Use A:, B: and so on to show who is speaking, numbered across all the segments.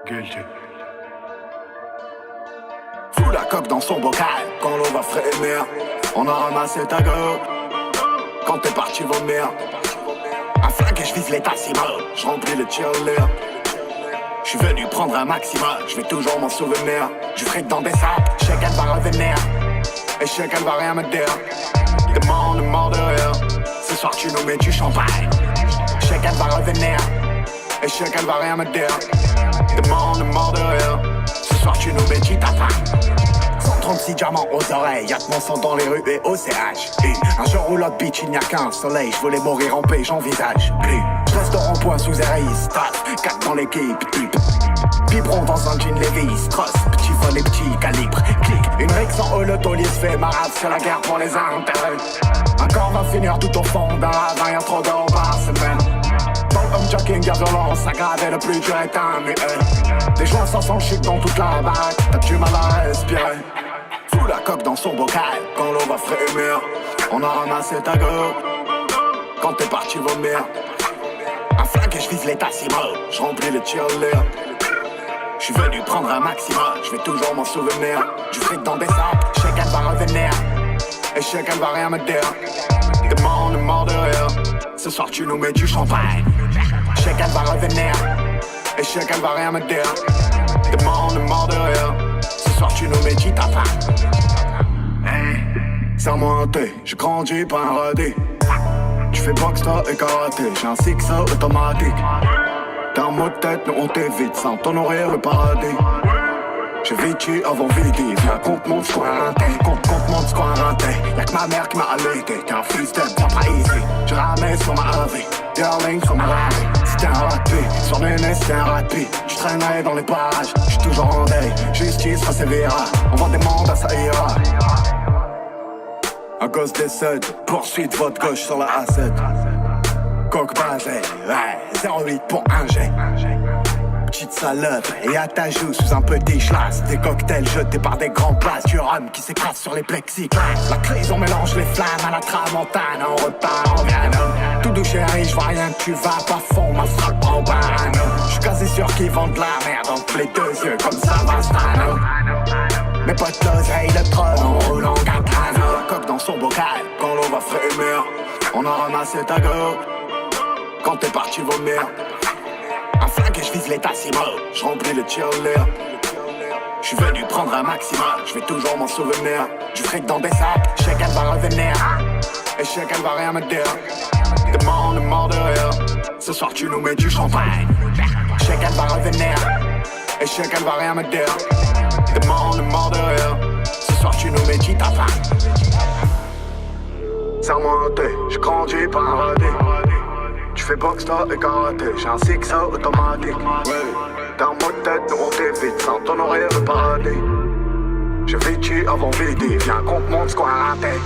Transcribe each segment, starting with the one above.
A: Guilty. Fous la coque dans son bocal, quand l'eau va frémir. On a ramassé ta gueule, quand t'es parti vomir. Un flingue et je vise l'état civil, je remplis le tirelire. Je suis venu prendre un maximum, je vais toujours m'en souvenir. Du fric dans des sacs, je sais qu'elle va revenir. Et je sais qu'elle va rien me dire. Demande mort de rire. Ce soir tu nous mets du champagne. Je sais qu'elle va revenir. Et je sais qu'elle va rien me dire. Demande mort de rire. Ce soir tu nous mets du tapin. 136 diamants aux oreilles, y'a que mon sang dans les rues et au CH. Un jour ou l'autre bitch, il n'y a qu'un soleil. Je voulais mourir en paix, j'envisage plus. Je reste au rond-point sous Aris, tasse, 4 dans l'équipe, type. Biberon dans un jean Levi's, cross, petit vol et petit calibre. Clic, une rixe en haut, le taulier se fait marave, c'est la guerre pour les intérêts. Un corps va finir tout au fond d'un ravin, y'a trop d'eau par semaine. Dans le homejacking, y'a violence, aggravé, le plus dur est un muet. Des joints sans sang chic dans toute la baraque, t'as du mal à respirer. Fous la coque dans son bocal, quand l'eau va frémir. On a ramassé ta gueule, quand t'es parti vomir. Un flingue et je vise l'état civil, je remplis le tirelire. Je suis venu prendre un maximum, je vais toujours m'en souvenir. Du fric dans des sacs, je sais qu'elle va revenir. Et je sais qu'elle va rien me dire. Demande mort de rire. Ce soir tu nous mets du champagne. Je sais qu'elle va revenir. Et je sais qu'elle va rien me dire. Demande mort de rire. Ce soir tu nous mets du tapin. Serre-moi un thé, j'ai grandi pas un radis. Tu fais boxe toi et karaté, j'ai un six automatique. T'as un mot de tête, nous on t'évite sans t'honorer le paradis. J'ai vécu avant Vidi, viens compte-moi de ce qu'on a raté. Compte-moi de ce qu'on a raté. Y'a que ma mère qui m'a allaité, t'es un fils de papa easy. J'ai ramé sur ma AV, Darling sur ma rave. C'était un rugby, sur le nez c'était un rugby. J'traînais dans les parages, j'suis toujours en veille. Justice persévérera, on vend des mandats ça ira. Un gosse décède, poursuite votre gauche sur la A7. Coque basée, ouais, 08 pour un jet. Petite salope, et à ta joue sous un petit schlass. Des cocktails jetés par des grands places. Du rhum qui s'écrase sur les plexiglas. La crise, on mélange les flammes à la tramontane. On repart en Vietnam. Tout doux chéri, j'vois rien que tu vas pas fond. Ma frappe en banane. J'suis quasi sûr qu'ils vendent de la merde entre les deux yeux comme ça va Stano. Mes potes l'oseille, le trône, on roule en katana. Coque dans son bocal, quand l'eau va frémir. On a ramassé ta gueule, quand t'es parti vomir. Un flingue et je vise l'état civil, je remplis le tirelire. Je suis venu prendre un maximum, je vais toujours m'en souvenir. Du fric dans des sacs, je sais qu'elle va revenir. Et je sais qu'elle va rien me dire. Demande mort de rire. Ce soir tu nous mets du champagne. Je sais qu'elle va revenir. Et je sais qu'elle va rien me dire. Demande mort de rire. Ce soir tu nous mets du tapin. Serre-moi un thé, j'ai grandi par un radis. Tu fais boxe toi et karaté, j'ai un six automatique. Ouais. T'as un mot de tête, nous on t'évite sans t'honorer le paradis. J'ai vécu avant Vidi, viens compte-moi de ce qu'on a raté.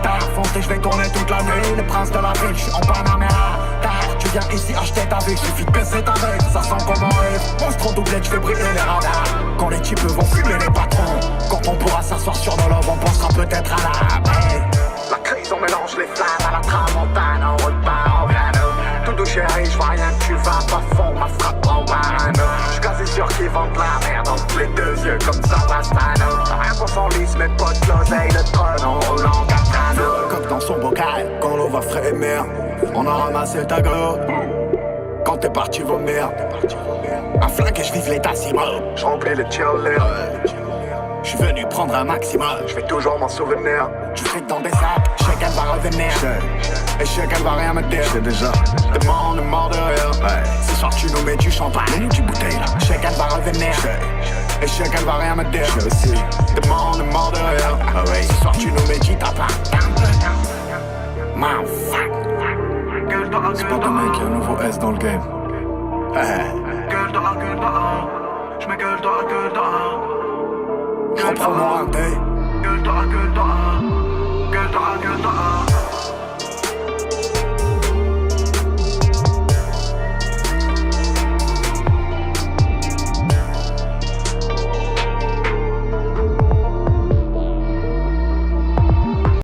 A: T'as foncé, je vais tourner toute la nuit, le prince de la ville, je suis en Panamera. Tu viens ici acheter ta vie, suffit de baisser ta veille, ça sent comme un rêve. On se trop doublé, tu fais briller les radars. Quand les types vont fumer les patrons, quand on pourra s'asseoir sur nos lobes, on pensera peut-être à la paix. La crise, on mélange les flammes à la tramontane, on repart en Vietnam. Tout doux chéri, j'vois rien que tu vas pas fond, ma frappe en banane. J'suis quasi sûr qu'ils vendent la merde entre les deux yeux comme ça va Stano. Rien pour son lisse, mes potes l'oseille, le trône, on roule en katana. Coque dans son bocal, quand l'eau va frémir. On a ramassé ta gueule, quand t'es parti vomir. Un flingue et je vise l'état civil, je remplis le tirelire. Je suis venu prendre un maximum, je vais toujours m'en souvenir. Du fric dans des sacs, je sais qu'elle va revenir. Et je sais qu'elle va rien me dire.
B: J'sais déjà.
A: Demande mort de rire.
B: Ouais.
A: Ce soir tu nous mets du champagne.
B: Mets-nous du bouteille là.
A: Je sais qu'elle va revenir. Et je sais qu'elle va rien me dire.
B: J'sais aussi.
A: Demande mort de rire.
B: Ah ouais.
A: Ce soir tu nous mets du tapin. Man, fuck.
B: C'est pas demain qu'il y a un nouveau S dans le game.
C: Gueule dehors, j'mets gueule dehors.
A: Je reprends mon thé.
C: Gueule dehors, gueule dehors.